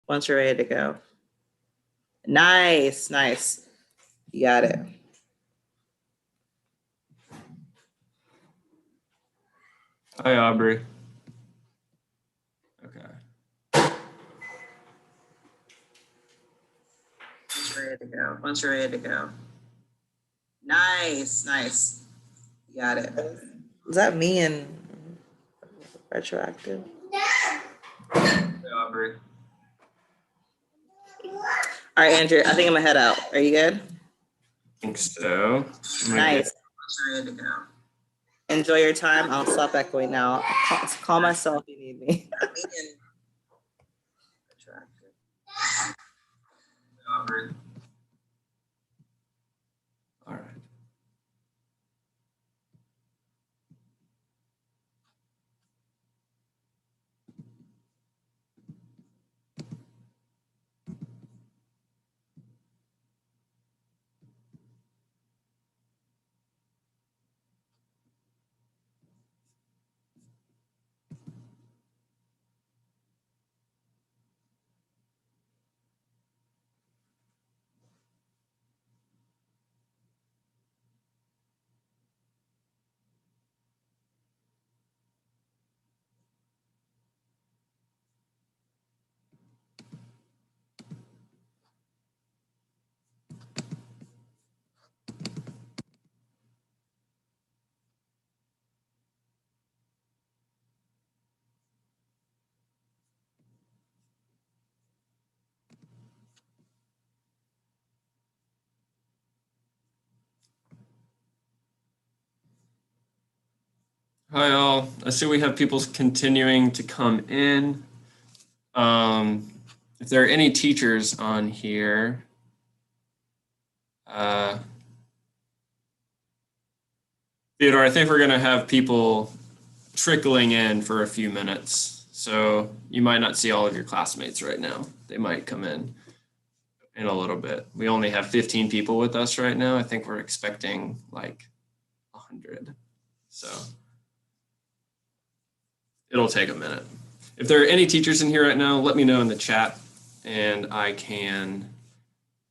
once you're ready to go. Nice, nice. You got it. Hi, Aubrey. Okay. Once you're ready to go. Once you're ready to go. Nice, nice. You got it. Was that me and retroactive? Hey, Aubrey. All right, Andrew, I think I'm gonna head out. Are you good? I think so. Nice. Enjoy your time. I'll stop echoing now. Call myself if you need me. Aubrey. All right. Hi, all. I see we have people continuing to come in. If there are any teachers on here, Theodore, I think we're going to have people trickling in for a few minutes. So you might not see all of your classmates right now. They might come in a little bit. We only have 15 people with us right now. I think we're expecting like 100. So it'll take a minute. If there are any teachers in here right now, let me know in the chat and I can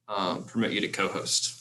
permit you to co-host.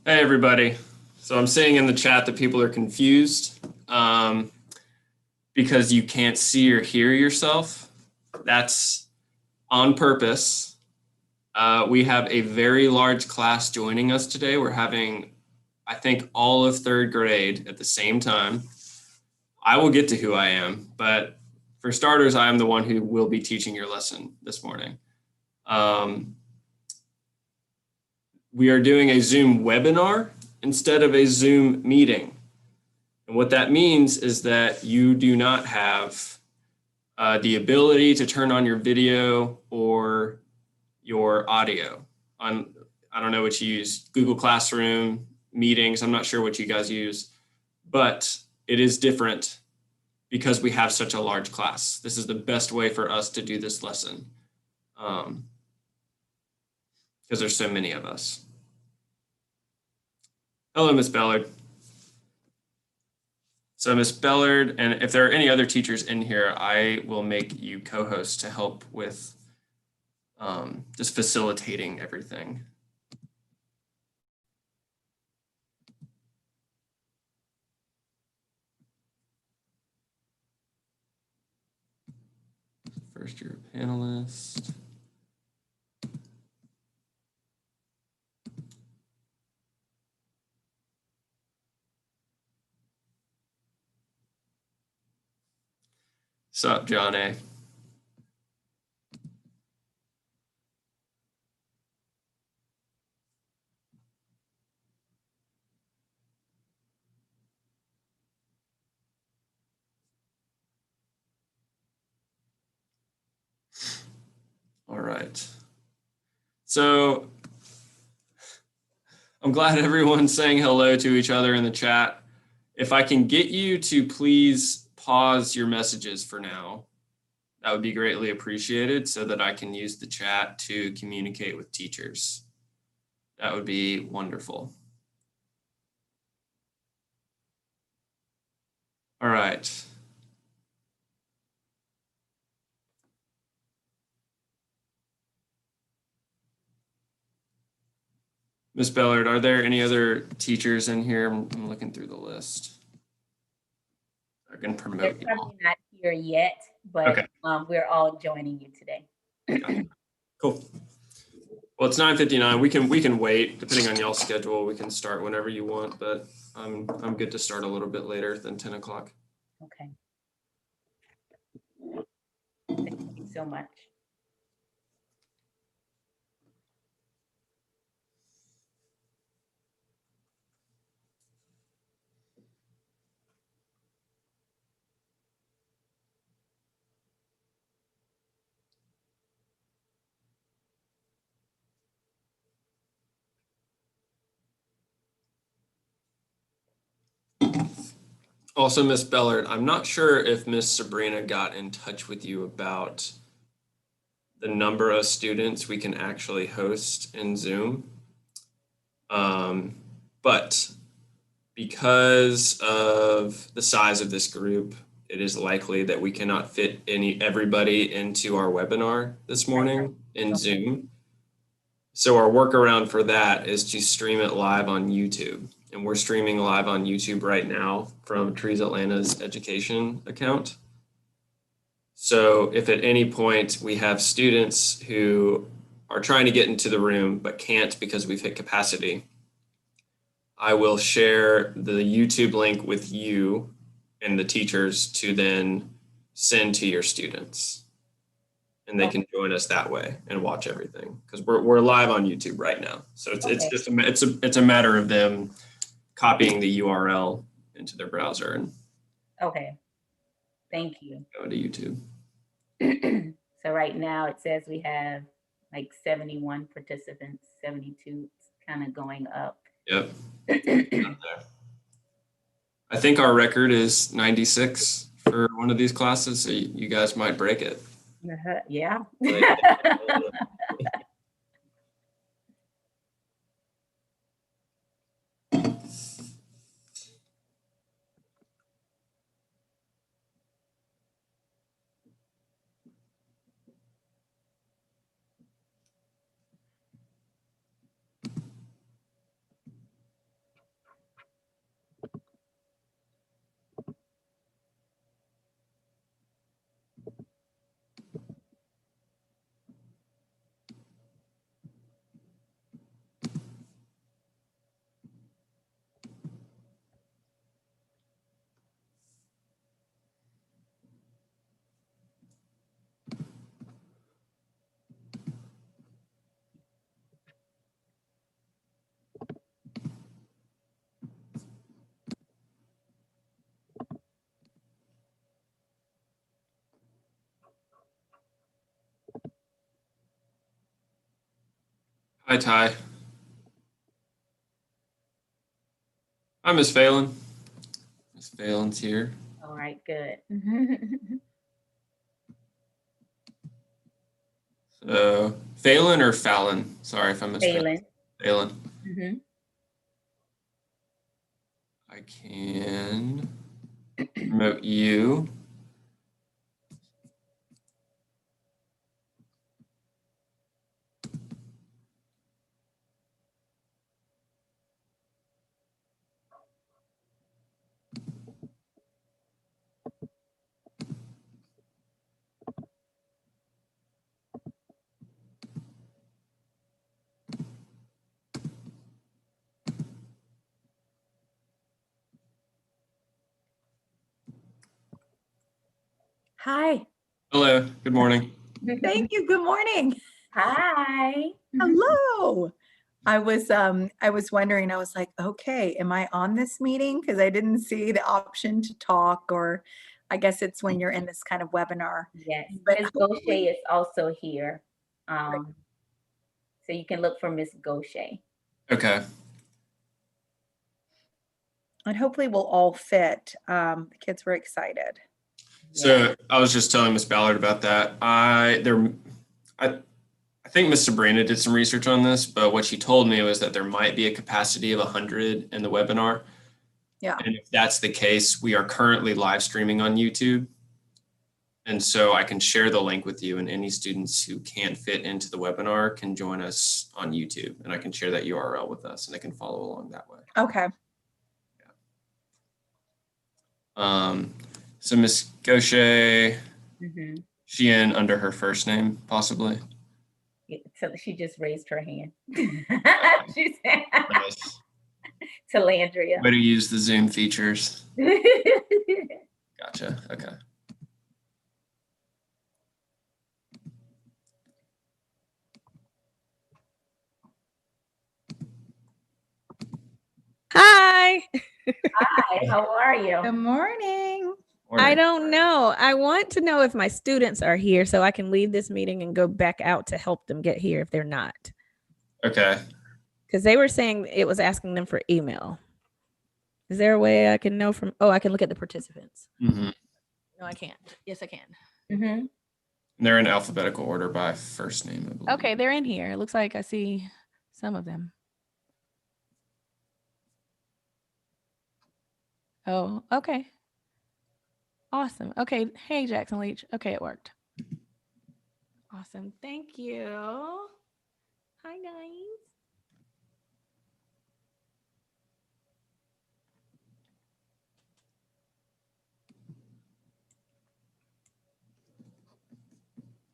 Hey, everybody. So I'm seeing in the chat that people are confused because you can't see or hear yourself. That's on purpose. We have a very large class joining us today. We're having, I think, all of third grade at the same time. I will get to who I am, but for starters, I am the one who will be teaching your lesson this morning. We are doing a Zoom webinar instead of a Zoom meeting. And what that means is that you do not have the ability to turn on your video or your audio. I don't know what you use, Google Classroom, Meetings, I'm not sure what you guys use, but it is different because we have such a large class. This is the best way for us to do this lesson because there's so many of us. Hello, Miss Bellard. So Miss Bellard, and if there are any other teachers in here, I will make you co-host to help with just facilitating everything. First year panelist. Sup, John A. All right. So I'm glad everyone's saying hello to each other in the chat. If I can get you to please pause your messages for now, that would be greatly appreciated so that I can use the chat to communicate with teachers. That would be wonderful. All right. Ms. Bellard, are there any other teachers in here? I'm looking through the list. I can promote They're you. probably not here yet, but Okay. We're all joining you today. Cool. Well, it's 9:59. We can wait depending on y'all's schedule. We can start whenever you want, but I'm good to start a little bit later than 10 o'clock. Okay. Thank you so much. Also, Miss Bellard, I'm not sure if Miss Sabrina got in touch with you about the number of students we can actually host in Zoom. But because of the size of this group, it is likely that we cannot fit everybody into our webinar this morning in Zoom. So our workaround for that is to stream it live on YouTube. And we're streaming live on YouTube right now from Trees Atlanta's education account. So if at any point we have students who are trying to get into the room but can't because we've hit capacity, I will share the YouTube link with you and the teachers to then send to your students. And they can join us that way and watch everything because we're live on YouTube right now. So it's just it's a matter of them copying the URL into their browser and Okay. Thank you. go to YouTube. So right now it says we have like 71 participants, 72. It's kind of going up. Yep. I think our record is 96 for one of these classes, so you guys might break it. Yeah. Hi, Ty. Hi, Miss Phelan. Miss Phelan's here. All right, good. So, Phelan or Fallon? Sorry if I mispronounced. Phelan. Phelan. Mhm. I can promote you. Hi. Hello. Good morning. Thank you. Good morning. Hi. Hello. I was wondering, I was like, okay, am I on this meeting? Because I didn't see the option to talk, or I guess it's when you're in this kind of webinar. Yes, But Ms. hopefully- Gaucher is also here. So you can look for Ms. Gaucher. Okay. And hopefully we'll all fit. The kids were excited. So I was just telling Miss Ballard about that. I think Miss Sabrina did some research on this, but what she told me was that there might be a capacity of 100 in the webinar. Yeah. And if that's the case, we are currently live streaming on YouTube. And so I can share the link with you, and any students who can't fit into the webinar can join us on YouTube, and I can share that URL with us and they can follow along that way. Okay. So Miss Gaucher, Mhm. she in under her first name, possibly. So she just raised her hand. She said, Nice. Talandria. Way to use the Zoom features. Gotcha. Okay. Hi. Hi, how are Good you? morning. I don't know. I want to know if my students are here so I can leave this meeting and go back out to help them get here if they're not. Okay. Because they were saying it was asking them for email. Is there a way I can know from? Oh, I can look at the participants. Mm-hmm. No, I can't. Yes, I can. Mhm. They're in alphabetical order by first name, I believe. Okay, they're in here. It looks like I see some of them. Oh, okay. Awesome. Okay. Hey, Jackson Leach. Okay, it worked. Awesome. Thank you. Hi, guys.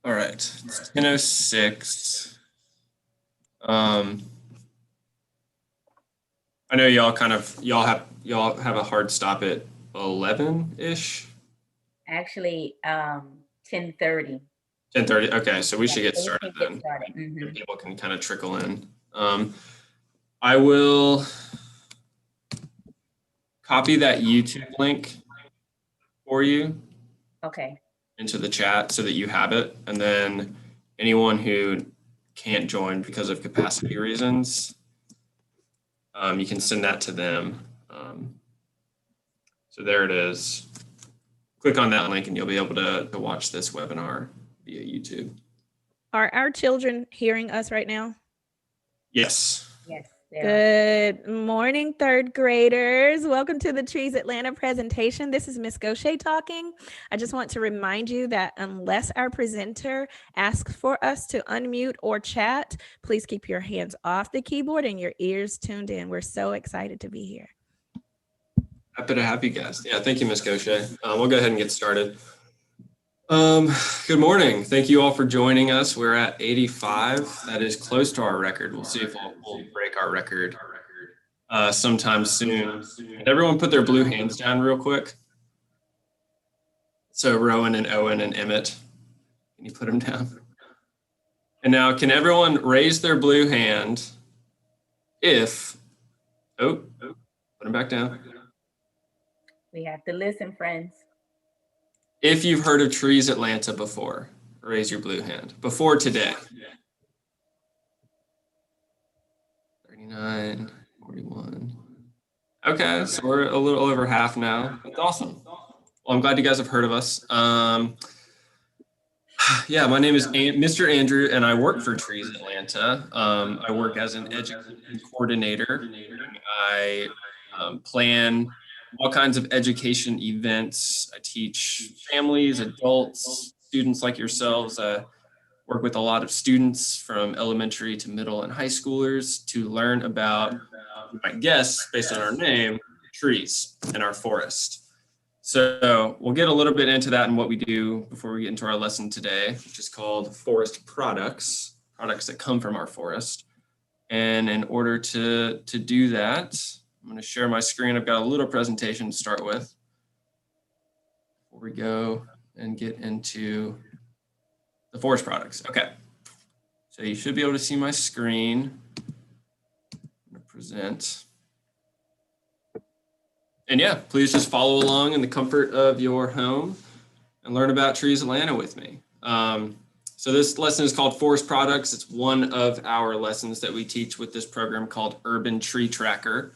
All right. It's 10:06. I know y'all have a hard stop at 11-ish. Actually, 10:30. 10:30. Okay, so we should get So we started can get then. started. Mhm. And people can kind of trickle in. I will copy that YouTube link for you Okay. into the chat so that you have it. And then anyone who can't join because of capacity reasons, you can send that to them. So there it is. Click on that link and you'll be able to watch this webinar via YouTube. Are our children hearing us right now? Yes. Yes. There. Good morning, third graders. Welcome to the Trees Atlanta presentation. This is Miss Gaucher talking. I just want to remind you that unless our presenter asks for us to unmute or chat, please keep your hands off the keyboard and your ears tuned in. We're so excited to be here. Happy to have you guys. Yeah, thank you, Ms. Gaucher. We'll go ahead and get started. Good morning. Thank you all for joining us. We're at 85. That is close to our record. We'll see if we'll break our record sometime soon. And everyone put their blue hands down real quick. So Rowan and Owen and Emmett, can you put them down? And now can everyone raise their blue hand if, put them back down. We have to listen, friends. If you've heard of Trees Atlanta before, raise your blue hand. Before today. 39, 41. Okay, so we're a little over half now. That's awesome. Well, I'm glad you guys have heard of us. Yeah, my name is Mr. Andrew, and I work for Trees Atlanta. I work as an education coordinator. I plan all kinds of education events. I teach families, adults, students like yourselves. Work with a lot of students from elementary to middle and high schoolers to learn about, you might guess, based on our name, trees in our forest. So we'll get a little bit into that and what we do before we get into our lesson today, which is called forest products, products that come from our forest. And in order to do that, I'm going to share my screen. I've got a little presentation to start with before we go and get into the forest products. Okay. So you should be able to see my screen. I'm going to present. And yeah, please just follow along in the comfort of your home and learn about Trees Atlanta with me. So this lesson is called Forest Products. It's one of our lessons that we teach with this program called Urban Tree Tracker.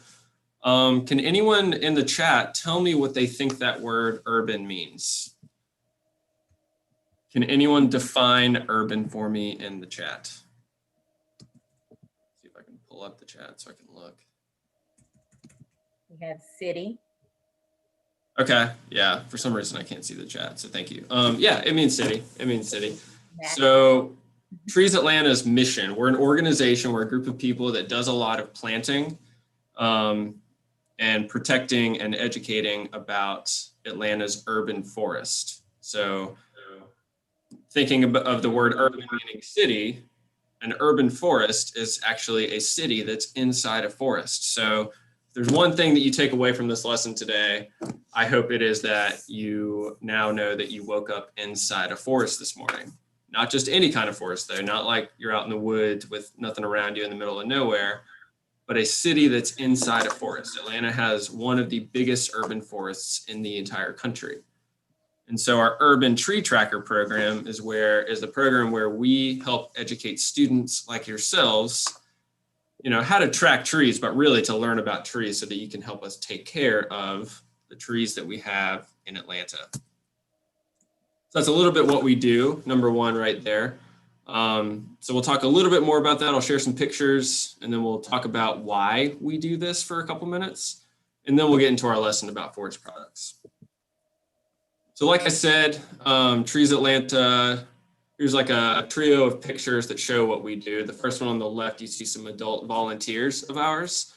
Can anyone in the chat tell me what they think that word urban means? Can anyone define urban for me in the chat? See if I can pull up the chat so I can look. We have city. Okay, yeah, for some reason I can't see the chat, so thank you. Yeah, it means city, it means city. So Trees Atlanta's mission, we're an organization, we're a group of people that does a lot of planting and protecting and educating about Atlanta's urban forest. So thinking of the word urban meaning city, an urban forest is actually a city that's inside a forest. So if there's one thing that you take away from this lesson today, I hope it is that you now know that you woke up inside a forest this morning. Not just any kind of forest though, not like you're out in the woods with nothing around you in the middle of nowhere, but a city that's inside a forest. Atlanta has one of the biggest urban forests in the entire country. And so our Urban Tree Tracker program is the program where we help educate students like yourselves, you know, how to track trees, but really to learn about trees so that you can help us take care of the trees that we have in Atlanta. So that's a little bit what we do, number one right there. So we'll talk a little bit more about that. I'll share some pictures and then we'll talk about why we do this for a couple minutes. And then we'll get into our lesson about forest products. So like I said, Trees Atlanta, here's like a trio of pictures that show what we do. The first one on the left, you see some adult volunteers of ours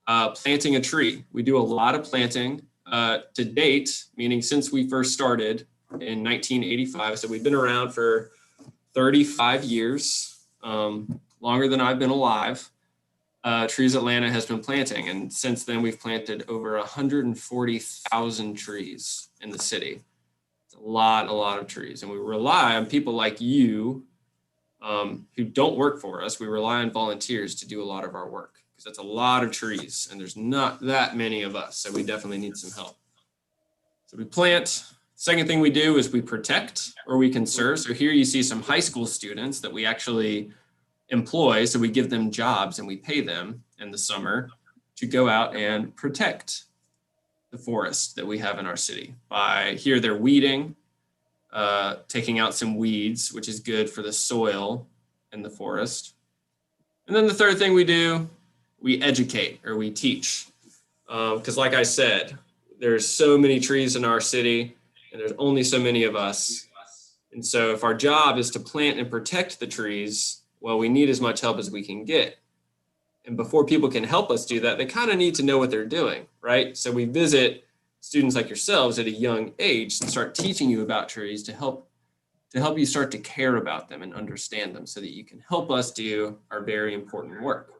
planting a tree. We do a lot of planting to date, meaning since we first started in 1985. So we've been around for 35 years, longer than I've been alive. Trees Atlanta has been planting. And since then, we've planted over 140,000 trees in the city. A lot of trees, and we rely on people like you who don't work for us. We rely on volunteers to do a lot of our work because that's a lot of trees and there's not that many of us, so we definitely need some help. So we plant. Second thing we do is we protect or we conserve. So here you see some high school students that we actually employ, so we give them jobs and we pay them in the summer to go out and protect the forest that we have in our city. By here they're weeding, taking out some weeds, which is good for the soil in the forest. And then the third thing we do, we educate or we teach. Because like I said, there's so many trees in our city and there's only so many of us. And so if our job is to plant and protect the trees, well, we need as much help as we can get. And before people can help us do that, they kind of need to know what they're doing, right? So we visit students like yourselves at a young age and start teaching you about trees to help you start to care about them and understand them so that you can help us do our very important work.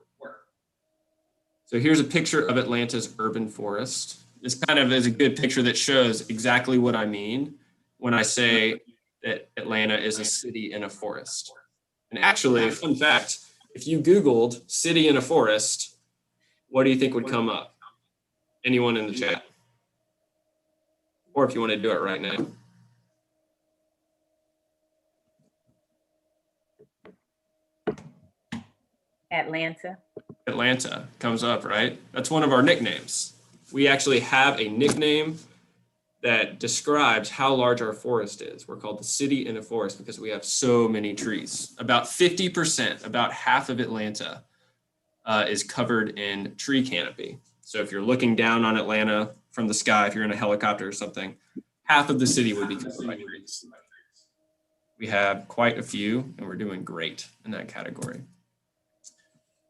So here's a picture of Atlanta's urban forest. This kind of is a good picture that shows exactly what I mean when I say that Atlanta is a city in a forest. And actually, fun fact, if you Googled city in a forest, what do you think would come up? Anyone in the chat? Or if you want to do it right now. Atlanta. Atlanta comes up, right? That's one of our nicknames. We actually have a nickname that describes how large our forest is. We're called the city in a forest because we have so many trees. About 50%, about half of Atlanta is covered in tree canopy. So if you're looking down on Atlanta from the sky, if you're in a helicopter or something, half of the city would be covered by trees. We have quite a few, and we're doing great in that category.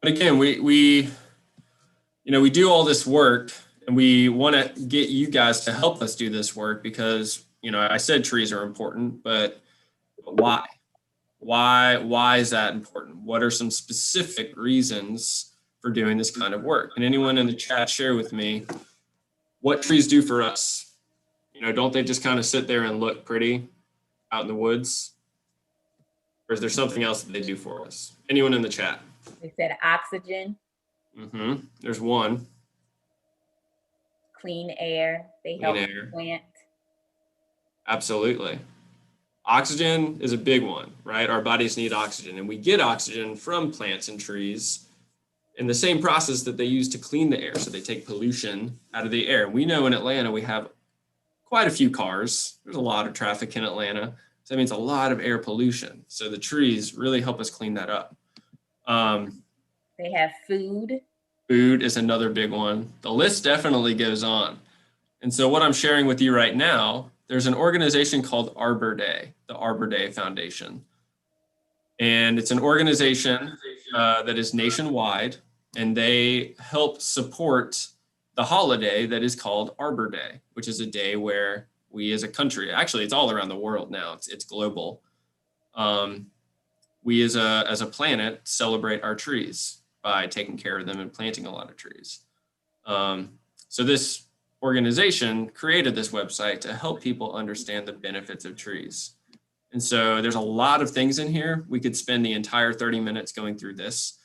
But again, we do all this work, and we want to get you guys to help us do this work because, I said trees are important, but why? Why is that important? What are some specific reasons for doing this kind of work? And anyone in the chat share with me what trees do for us? Don't they just kind of sit there and look pretty out in the woods? Or is there something else that they do for us? Anyone in the chat? They said oxygen, There's one. clean air. They help the plant. Absolutely. Oxygen is a big one, right? Our bodies need oxygen, and we get oxygen from plants and trees in the same process that they use to clean the air. So they take pollution out of the air. We know in Atlanta we have quite a few cars. There's a lot of traffic in Atlanta. So that means a lot of air pollution. So the trees really help us clean that up. They have food. Food is another big one. The list definitely goes on. And so what I'm sharing with you right now, there's an organization called Arbor Day, the Arbor Day Foundation. And it's an organization that is nationwide, and they help support the holiday that is called Arbor Day, which is a day where we as a country, actually it's all around the world now, it's global. We as a planet celebrate our trees by taking care of them and planting a lot of trees. So this organization created this website to help people understand the benefits of trees. And so there's a lot of things in here. We could spend the entire 30 minutes going through this.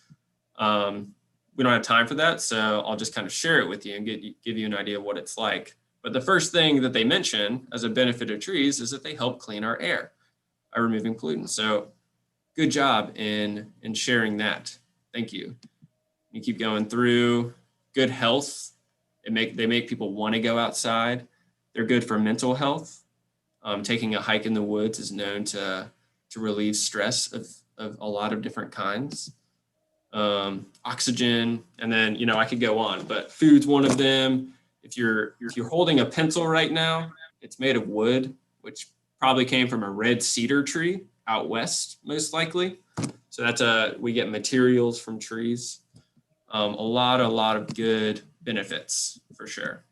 We don't have time for that, so I'll just kind of share it with you and give you an idea of what it's like. But the first thing that they mention as a benefit of trees is that they help clean our air by removing pollutants. So good job in sharing that. Thank you. You keep going through. Good health. They make people want to go outside. They're good for mental health. Taking a hike in the woods is known to relieve stress of a lot of different kinds. Oxygen, and then I could go on, but food's one of them. If you're holding a pencil right now, it's made of wood, which probably came from a red cedar tree out west, most likely. So we get materials from trees. A lot of good benefits for sure.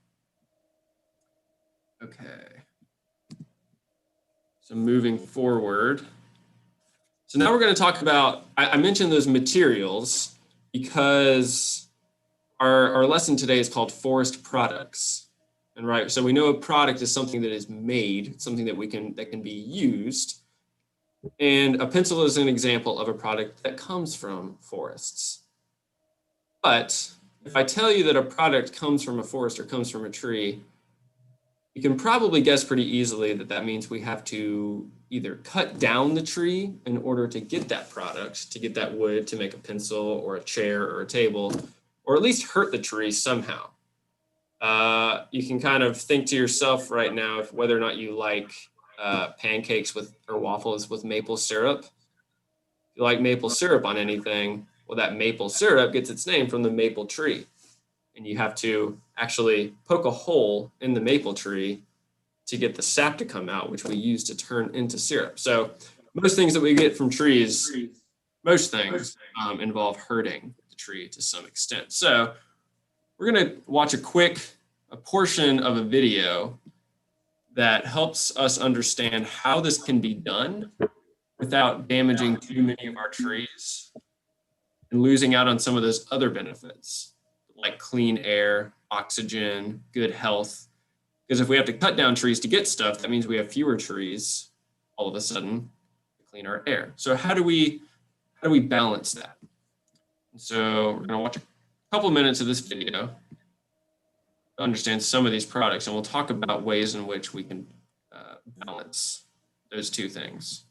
Okay. So moving forward. So now we're going to talk about, I mentioned those materials because our lesson today is called forest products. And right, so we know a product is something that is made, something that can be used. And a pencil is an example of a product that comes from forests. But if I tell you that a product comes from a forest or comes from a tree, you can probably guess pretty easily that that means we have to either cut down the tree in order to get that product, to get that wood to make a pencil or a chair or a table, or at least hurt the tree somehow. You can kind of think to yourself right now whether or not you like pancakes or waffles with maple syrup. If you like maple syrup on anything, well, that maple syrup gets its name from the maple tree. And you have to actually poke a hole in the maple tree to get the sap to come out, which we use to turn into syrup. So most things that we get from trees, most things involve hurting the tree to some extent. So we're going to watch a portion of a video that helps us understand how this can be done without damaging too many of our trees and losing out on some of those other benefits like clean air, oxygen, good health. Because if we have to cut down trees to get stuff, that means we have fewer trees all of a sudden to clean our air. So how do we balance that? So we're going to watch a couple minutes of this video to understand some of these products, and we'll talk about ways in which we can balance those two things.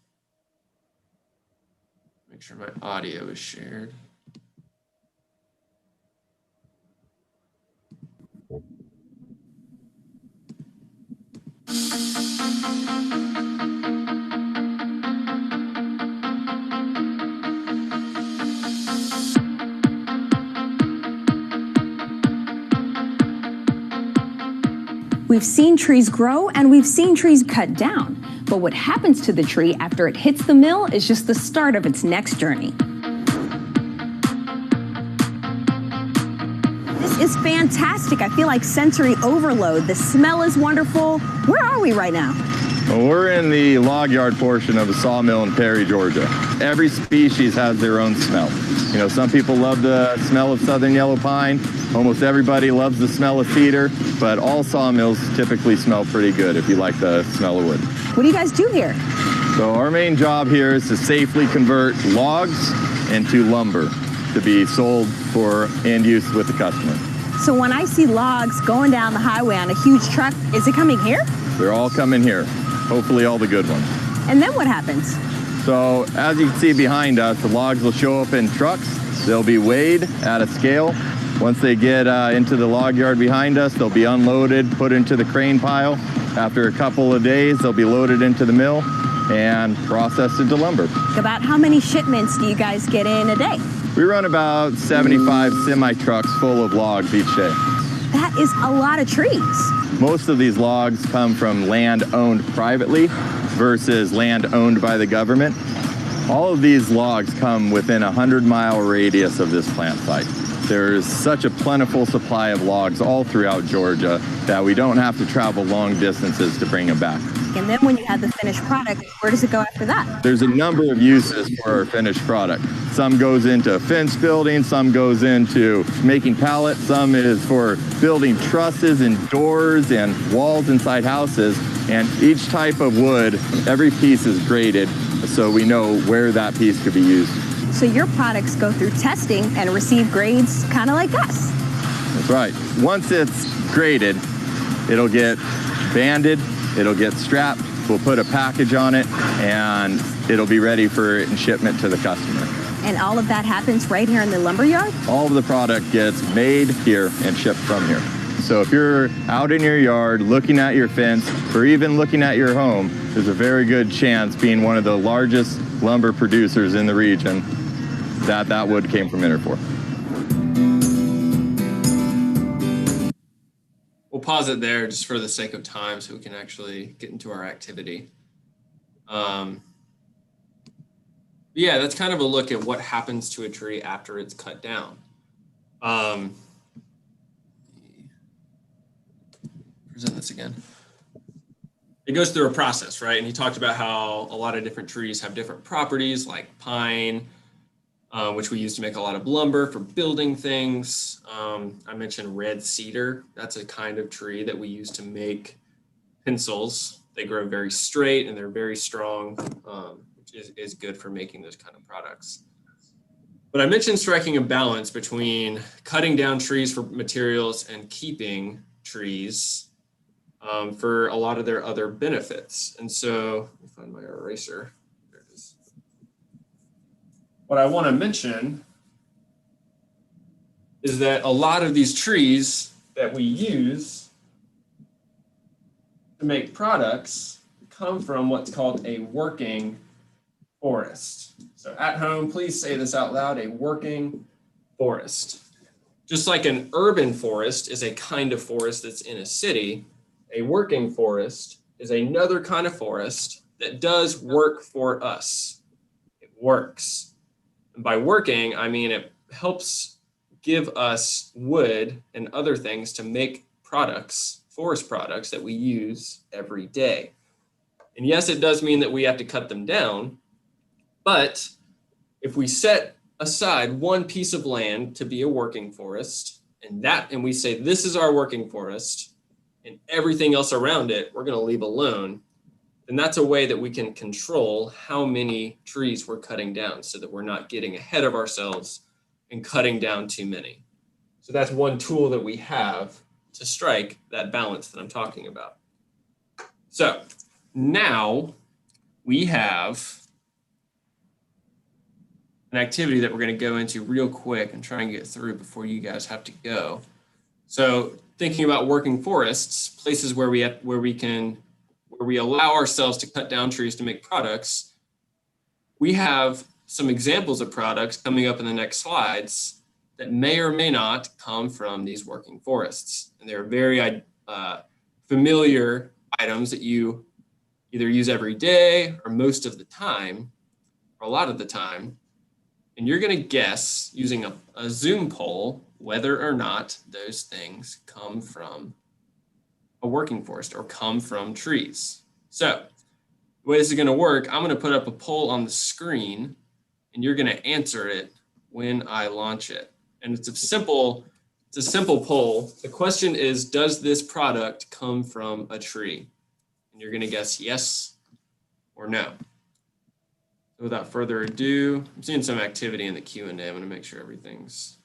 Make sure my audio is shared. We've seen trees grow and we've seen trees cut down. But what happens to the tree after it hits the mill is just the start of its next journey. This is fantastic. I feel like sensory overload. The smell is wonderful. Where are we right now? Well, we're in the log yard portion of a sawmill in Perry, Georgia. Every species has their own smell. You know, some people love the smell of southern yellow pine. Almost everybody loves the smell of cedar, but all sawmills typically smell pretty good if you like the smell of wood. What do you guys do here? So our main job here is to safely convert logs into lumber to be sold for end use with the customer. So when I see logs going down the highway on a huge truck, is it coming here? They're all coming here, hopefully all the good ones. And then what happens? So as you can see behind us, the logs will show up in trucks. They'll be weighed at a scale. Once they get into the log yard behind us, they'll be unloaded, put into the crane pile. After a couple of days, they'll be loaded into the mill and processed into lumber. About how many shipments do you guys get in a day? We run about 75 semi-trucks full of logs each day. That is a lot of trees. Most of these logs come from land owned privately versus land owned by the government. All of these logs come within a 100-mile radius of this plant site. There's such a plentiful supply of logs all throughout Georgia that we don't have to travel long distances to bring them back. And then when you have the finished product, where does it go after that? There's a number of uses for our finished product. Some goes into fence building, some goes into making pallets, some is for building trusses and doors and walls inside houses. And each type of wood, every piece is graded so we know where that piece could be used. So your products go through testing and receive grades kind of like us. That's right. Once it's graded, it'll get banded, it'll get strapped, we'll put a package on it, and it'll be ready for shipment to the customer. And all of that happens right here in the lumber yard? All of the product gets made here and shipped from here. So if you're out in your yard looking at your fence or even looking at your home, there's a very good chance, being one of the largest lumber producers in the region, that wood came from Interfor. We'll pause it there just for the sake of time so we can actually get into our activity. Yeah, that's kind of a look at what happens to a tree after it's cut down. Present this again. It goes through a process, right? And he talked about how a lot of different trees have different properties, like pine, which we use to make a lot of lumber for building things. I mentioned red cedar. That's a kind of tree that we use to make pencils. They grow very straight and they're very strong, which is good for making those kind of products. But I mentioned striking a balance between cutting down trees for materials and keeping trees for a lot of their other benefits. And so, let me find my eraser. There it is. What I want to mention is that a lot of these trees that we use to make products come from what's called a working forest. So at home, please say this out loud: a working forest. Just like an urban forest is a kind of forest that's in a city, a working forest is another kind of forest that does work for us. It works. And by working, I mean it helps give us wood and other things to make products, forest products that we use every day. And yes, it does mean that we have to cut them down, but if we set aside one piece of land to be a working forest, and we say this is our working forest, and everything else around it we're going to leave alone, then that's a way that we can control how many trees we're cutting down so that we're not getting ahead of ourselves and cutting down too many. So that's one tool that we have to strike that balance that I'm talking about. So now we have an activity that we're going to go into real quick and try and get through before you guys have to go. So thinking about working forests, places where we can where we allow ourselves to cut down trees to make products, we have some examples of products coming up in the next slides that may or may not come from these working forests. And they're very familiar items that you either use every day or most of the time, or a lot of the time. And you're going to guess using a Zoom poll whether or not those things come from a working forest or come from trees. So the way this is going to work, I'm going to put up a poll on the screen and you're going to answer it when I launch it. And it's a simple poll. The question is, does this product come from a tree? And you're going to guess yes or no. So without further ado, I'm seeing some activity in the Q&A. I'm going to make sure everything's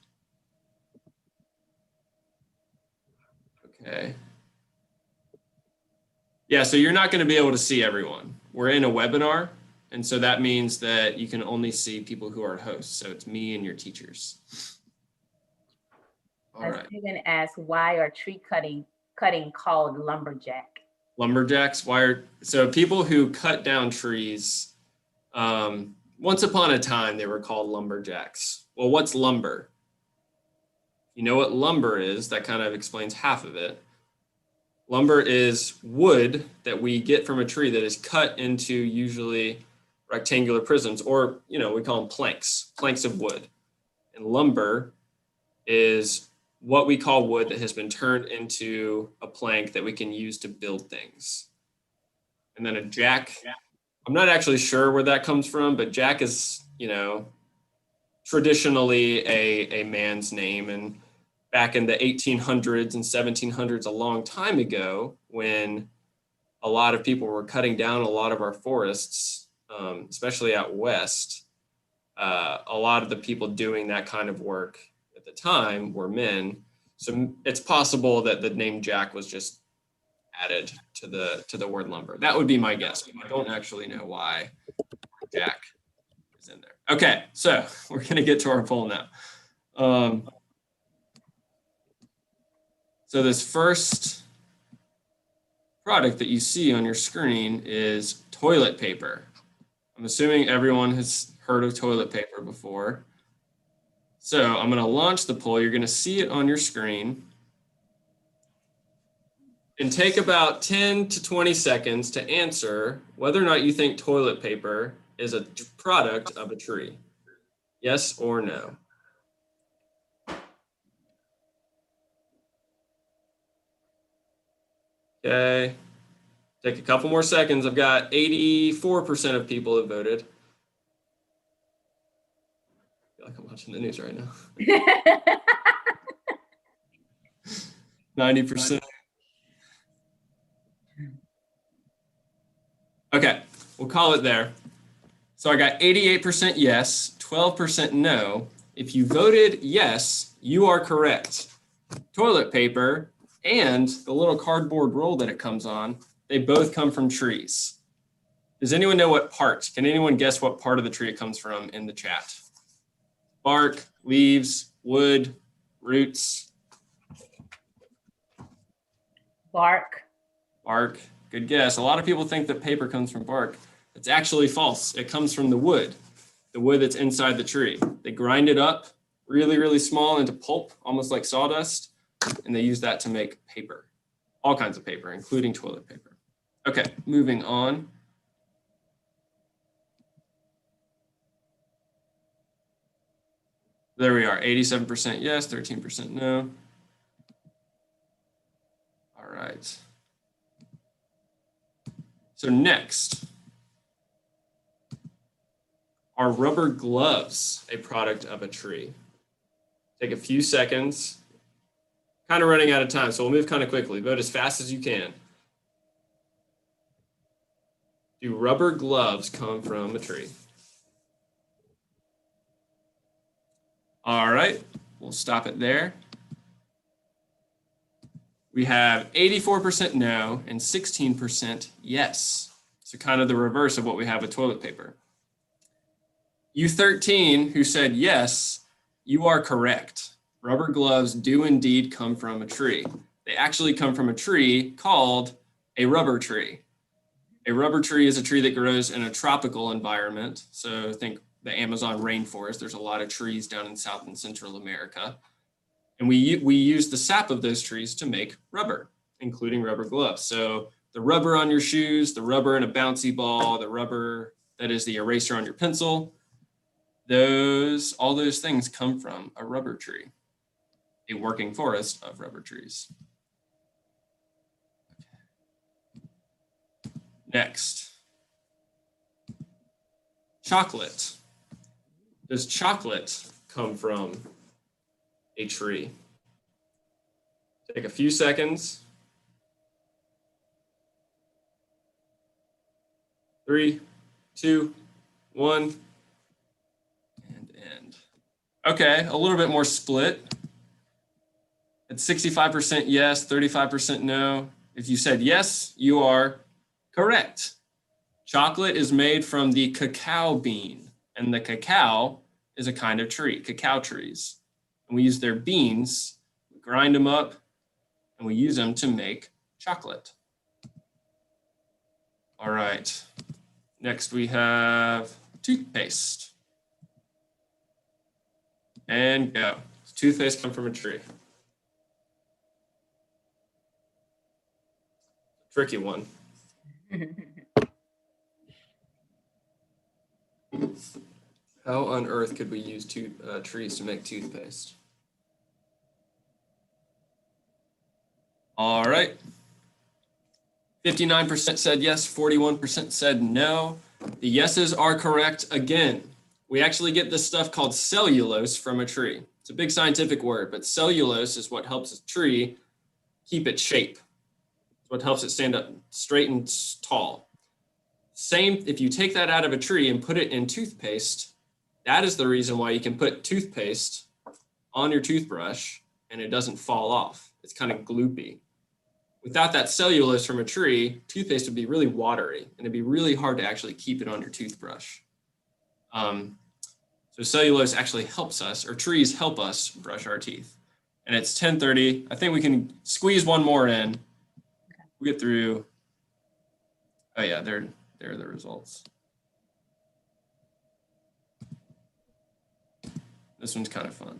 okay. Yeah, so you're not going to be able to see everyone. We're in a webinar, and so that means that you can only see people who are hosts. So it's me and your teachers. All right. Stephen asked, why are tree cutting called lumberjack? Lumberjacks, so people who cut down trees, once upon a time, they were called lumberjacks. Well, what's lumber? You know what lumber is, that kind of explains half of it. Lumber is wood that we get from a tree that is cut into usually rectangular prisms, or, we call them planks of wood. And lumber is what we call wood that has been turned into a plank that we can use to build things. And then a jack, I'm not actually sure where that comes from, but jack is, traditionally a man's name. And back in the 1800s and 1700s, a long time ago, when a lot of people were cutting down a lot of our forests, especially out west, a lot of the people doing that kind of work at the time were men. So it's possible that the name Jack was just added to the word lumber. That would be my guess, but I don't actually know why Jack is in there. Okay, so we're going to get to our poll now. So this first product that you see on your screen is toilet paper. I'm assuming everyone has heard of toilet paper before. So I'm going to launch the poll. You're going to see it on your screen. And take about 10 to 20 seconds to answer whether or not you think toilet paper is a product of a tree. Yes or no? Okay. Take a couple more seconds. I've got 84% of people have voted. I feel like I'm watching the news right now. 90%. Okay, we'll call it there. So I got 88% yes, 12% no. If you voted yes, you are correct. Toilet paper and the little cardboard roll that it comes on, they both come from trees. Does anyone know what part? Can anyone guess what part of the tree it comes from in the chat? Bark, leaves, wood, roots. Bark. Bark, good guess. A lot of people think that paper comes from bark. It's actually false. It comes from the wood that's inside the tree. They grind it up really, really small into pulp, almost like sawdust, and they use that to make paper. All kinds of paper, including toilet paper. Okay, moving on. There we are, 87% yes, 13% no. All right. So next, are rubber gloves a product of a tree? Take a few seconds. Kind of running out of time, so we'll move kind of quickly. Vote as fast as you can. Do rubber gloves come from a tree? All right, we'll stop it there. We have 84% no and 16% yes. So kind of the reverse of what we have with toilet paper. You 13 who said yes, you are correct. Rubber gloves do indeed come from a tree. They actually come from a tree called a rubber tree. A rubber tree is a tree that grows in a tropical environment. So think the Amazon rainforest. There's a lot of trees down in South and Central America. And we use the sap of those trees to make rubber, including rubber gloves. So the rubber on your shoes, the rubber in a bouncy ball, the rubber that is the eraser on your pencil, all those things come from a rubber tree, a working forest of rubber trees. Next, chocolate. Does chocolate come from a tree? Take a few seconds. 3, 2, 1, and end. Okay, a little bit more split. It's 65% yes, 35% no. If you said yes, you are correct. Chocolate is made from the cacao bean, and the cacao is a kind of tree, cacao trees. And we use their beans, we grind them up, and we use them to make chocolate. All right. Next we have toothpaste. And go. Toothpaste comes from a tree. Tricky one. How on earth could we use trees to make toothpaste? All right. 59% said yes, 41% said no. The yeses are correct again. We actually get this stuff called cellulose from a tree. It's a big scientific word, but cellulose is what helps a tree keep its shape. It's what helps it stand up straight and tall. Same, if you take that out of a tree and put it in toothpaste, that is the reason why you can put toothpaste on your toothbrush and it doesn't fall off. It's kind of gloopy. Without that cellulose from a tree, toothpaste would be really watery and it'd be really hard to actually keep it on your toothbrush. So cellulose actually helps us, or trees help us brush our teeth. And it's 10:30. I think we can squeeze one more in. We'll get through. Oh yeah, there are the results. This one's kind of fun.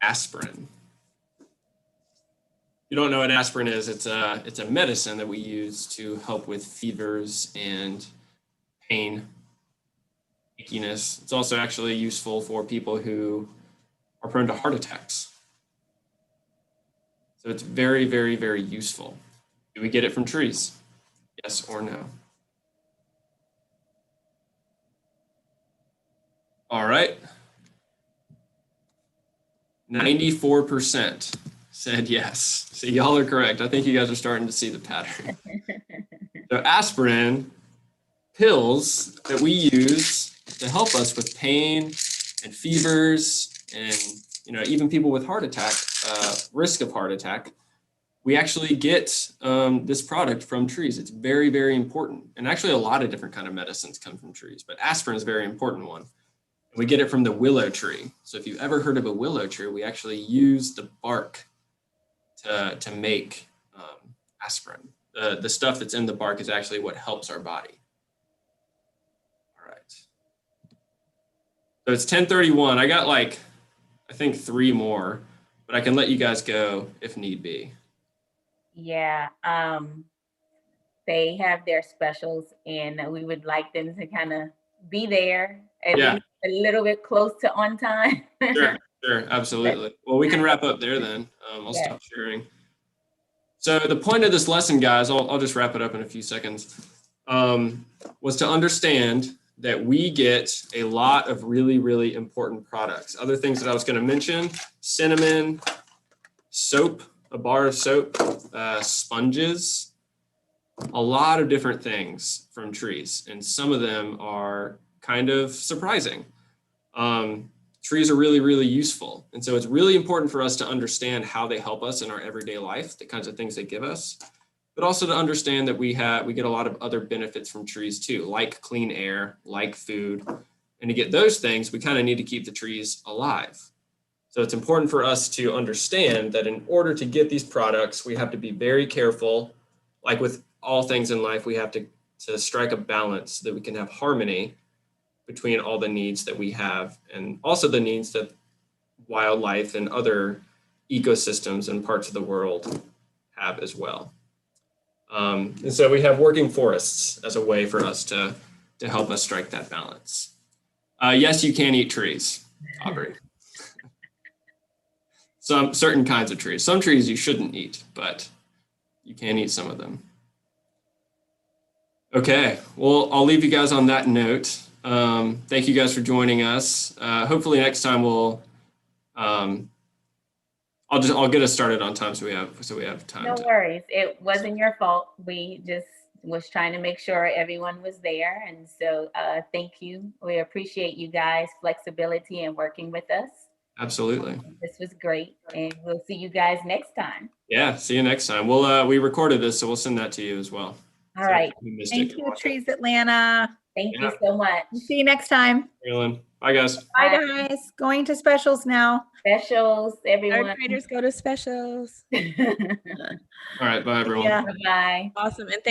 Aspirin. You don't know what aspirin is, it's a medicine that we use to help with fevers and pain, achiness. It's also actually useful for people who are prone to heart attacks. So it's very, very, very useful. Do we get it from trees? Yes or no? All right. 94% said yes. So y'all are correct. I think you guys are starting to see the pattern. So aspirin, pills that we use to help us with pain and fevers and even people with heart attack, risk of heart attack, we actually get this product from trees. It's very, very important. And actually a lot of different kind of medicines come from trees, but aspirin is a very important one. We get it from the willow tree. So if you've ever heard of a willow tree, we actually use the bark to make aspirin. The stuff that's in the bark is actually what helps our body. All right. So it's 10:31. I got I think 3 more, but I can let you guys go if need be. Yeah, they have their specials and we would like them to kind of be there at least a little bit close to on time. Sure, absolutely. Well, we can wrap up there then. I'll stop sharing. So the point of this lesson, guys, I'll just wrap it up in a few seconds, was to understand that we get a lot of really, really important products. Other things that I was going to mention: cinnamon, soap, a bar of soap, sponges, a lot of different things from trees. And some of them are kind of surprising. Trees are really, really useful. And so it's really important for us to understand how they help us in our everyday life, the kinds of things they give us, but also to understand that we get a lot of other benefits from trees too, like clean air, like food. And to get those things, we kind of need to keep the trees alive. So it's important for us to understand that in order to get these products, we have to be very careful, like with all things in life, we have to strike a balance so that we can have harmony between all the needs that we have and also the needs that wildlife and other ecosystems and parts of the world have as well. And so we have working forests as a way for us to help us strike that balance. Yes, you can eat trees, Aubrey. Some certain kinds of trees. Some trees you shouldn't eat, but you can eat some of them. Okay, well, I'll leave you guys on that note. Thank you guys for joining us. Hopefully next time I'll get us started on time so we have time. No worries. It wasn't your fault. We just was trying to make sure everyone was there. And so thank you. We appreciate you guys' flexibility and working with us. Absolutely. This was great. And we'll see you guys next time. Yeah, see you next time. We recorded this, so we'll send that to you as well. All right. Thank you, Trees Atlanta. Thank you so much. See you next time. Marilyn. Bye, guys. Bye, guys. Going to specials now. Specials, everyone. Third graders go to specials. All right, bye, everyone. Yeah. Bye. Awesome. And thank